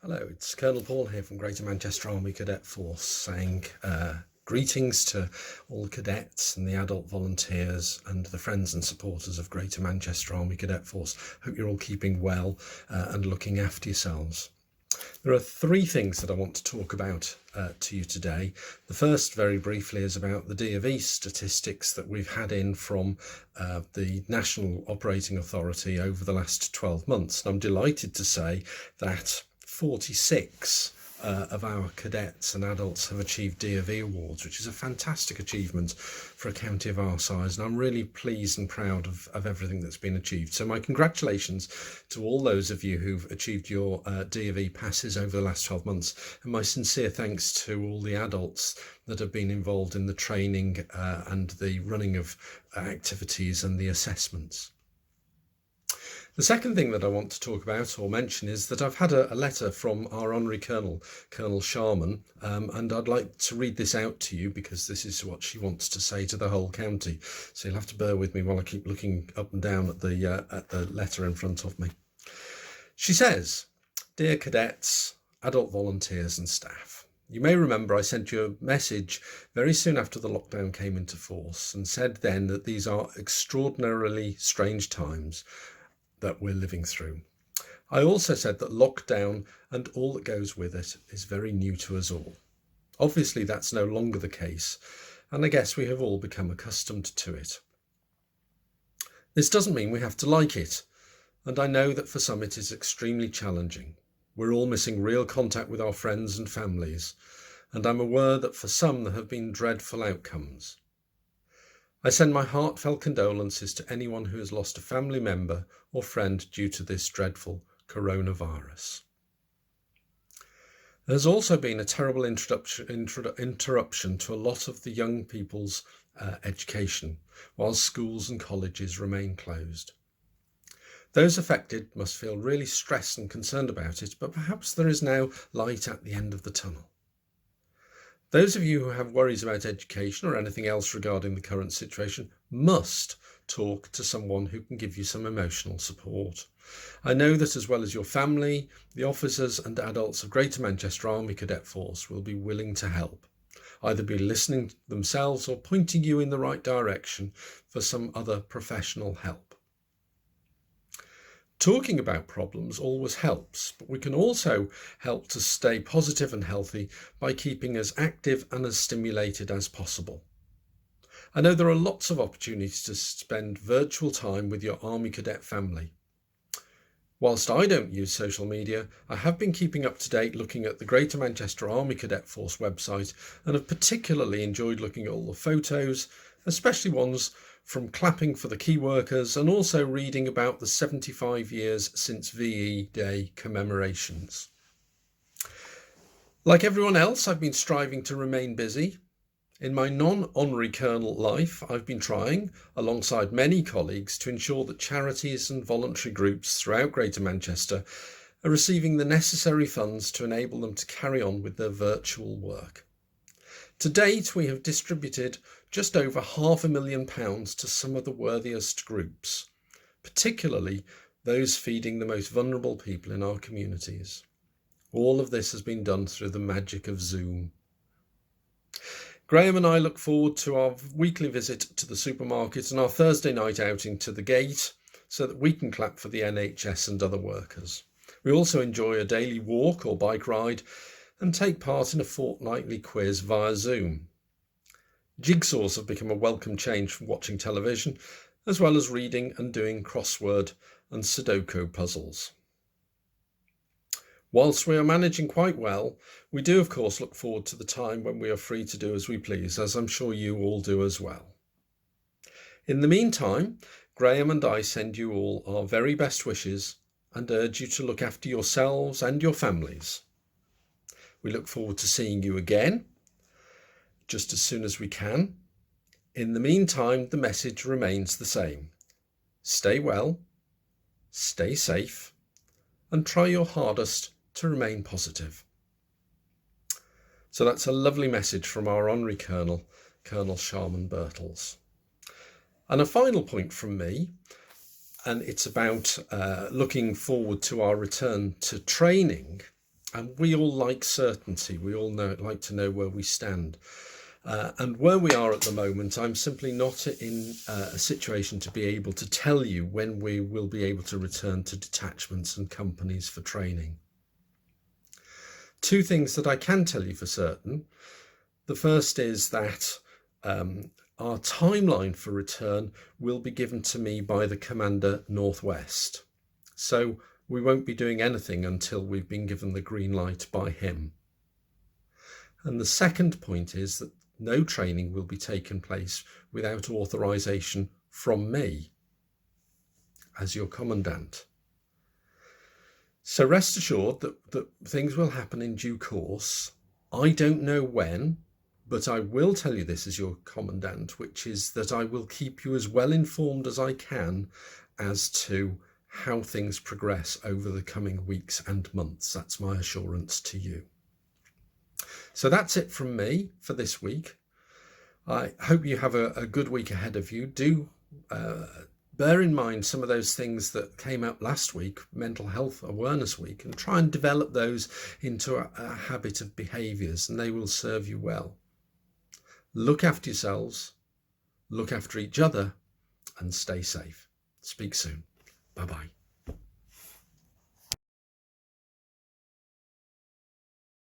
Hello, it's Colonel Paul here from Greater Manchester Army Cadet Force saying greetings to all the cadets and the adult volunteers and the friends and supporters of Greater Manchester Army Cadet Force. Hope you're all keeping well and looking after yourselves. There are three things that I want to talk about to you today. The first, very briefly, is about the DofE statistics that we've had in from the National Operating Authority over the last 12 months. And I'm delighted to say that 46 of our cadets and adults have achieved DofE Awards, which is a fantastic achievement for a county of our size, and I'm really pleased and proud of everything that's been achieved. So my congratulations to all those of you who've achieved your DofE passes over the last 12 months, and my sincere thanks to all the adults that have been involved in the training and the running of activities and the assessments. The second thing that I want to talk about or mention is that I've had a letter from our Honorary Colonel, Colonel Sharman, and I'd like to read this out to you because this is what she wants to say to the whole county. So you'll have to bear with me while I keep looking up and down at the letter in front of me. She says, "Dear cadets, adult volunteers and staff, you may remember I sent you a message very soon after the lockdown came into force and said then that these are extraordinarily strange times that we're living through. I also said that lockdown and all that goes with it is very new to us all. Obviously, that's no longer the case, and I guess we have all become accustomed to it. This doesn't mean we have to like it, and I know that for some it is extremely challenging. We're all missing real contact with our friends and families, and I'm aware that for some there have been dreadful outcomes. I send my heartfelt condolences to anyone who has lost a family member or friend due to this dreadful coronavirus. There has also been a terrible interruption to a lot of the young people's education, while schools and colleges remain closed. Those affected must feel really stressed and concerned about it, but perhaps there is now light at the end of the tunnel. Those of you who have worries about education or anything else regarding the current situation must talk to someone who can give you some emotional support. I know that as well as your family, the officers and adults of Greater Manchester Army Cadet Force will be willing to help, either be listening themselves or pointing you in the right direction for some other professional help. Talking about problems always helps, but we can also help to stay positive and healthy by keeping as active and as stimulated as possible. I know there are lots of opportunities to spend virtual time with your Army Cadet family. Whilst I don't use social media, I have been keeping up to date looking at the Greater Manchester Army Cadet Force website and have particularly enjoyed looking at all the photos, especially ones from clapping for the key workers and also reading about the 75 years since VE Day commemorations. Like everyone else, I've been striving to remain busy. In my non-honorary colonel life, I've been trying, alongside many colleagues, to ensure that charities and voluntary groups throughout Greater Manchester are receiving the necessary funds to enable them to carry on with their virtual work. To date, we have distributed just over £500,000 to some of the worthiest groups, particularly those feeding the most vulnerable people in our communities. All of this has been done through the magic of Zoom. Graham and I look forward to our weekly visit to the supermarket and our Thursday night outing to the gate so that we can clap for the NHS and other workers. We also enjoy a daily walk or bike ride and take part in a fortnightly quiz via Zoom. Jigsaws have become a welcome change from watching television, as well as reading and doing crossword and Sudoku puzzles. Whilst we are managing quite well, we do of course look forward to the time when we are free to do as we please, as I'm sure you all do as well. In the meantime, Graham and I send you all our very best wishes and urge you to look after yourselves and your families. We look forward to seeing you again, just as soon as we can. In the meantime, the message remains the same. Stay well, stay safe, and try your hardest to remain positive. So that's a lovely message from our Honorary Colonel, Colonel Sharman Birtles. And a final point from me, and it's about looking forward to our return to training. And we all like certainty. We all like to know where we stand. And where we are at the moment, I'm simply not in a situation to be able to tell you when we will be able to return to detachments and companies for training. Two things that I can tell you for certain. The first is that our timeline for return will be given to me by the Commander Northwest. So we won't be doing anything until we've been given the green light by him. And the second point is that no training will be taking place without authorization from me as your Commandant. So rest assured that things will happen in due course. I don't know when, but I will tell you this as your Commandant, which is that I will keep you as well informed as I can as to how things progress over the coming weeks and months. That's my assurance to you. So that's it from me for this week. I hope you have a good week ahead of you. Do bear in mind some of those things that came up last week, Mental Health Awareness Week, and try and develop those into a habit of behaviours, and they will serve you well. Look after yourselves, look after each other, and stay safe. Speak soon. Bye-bye.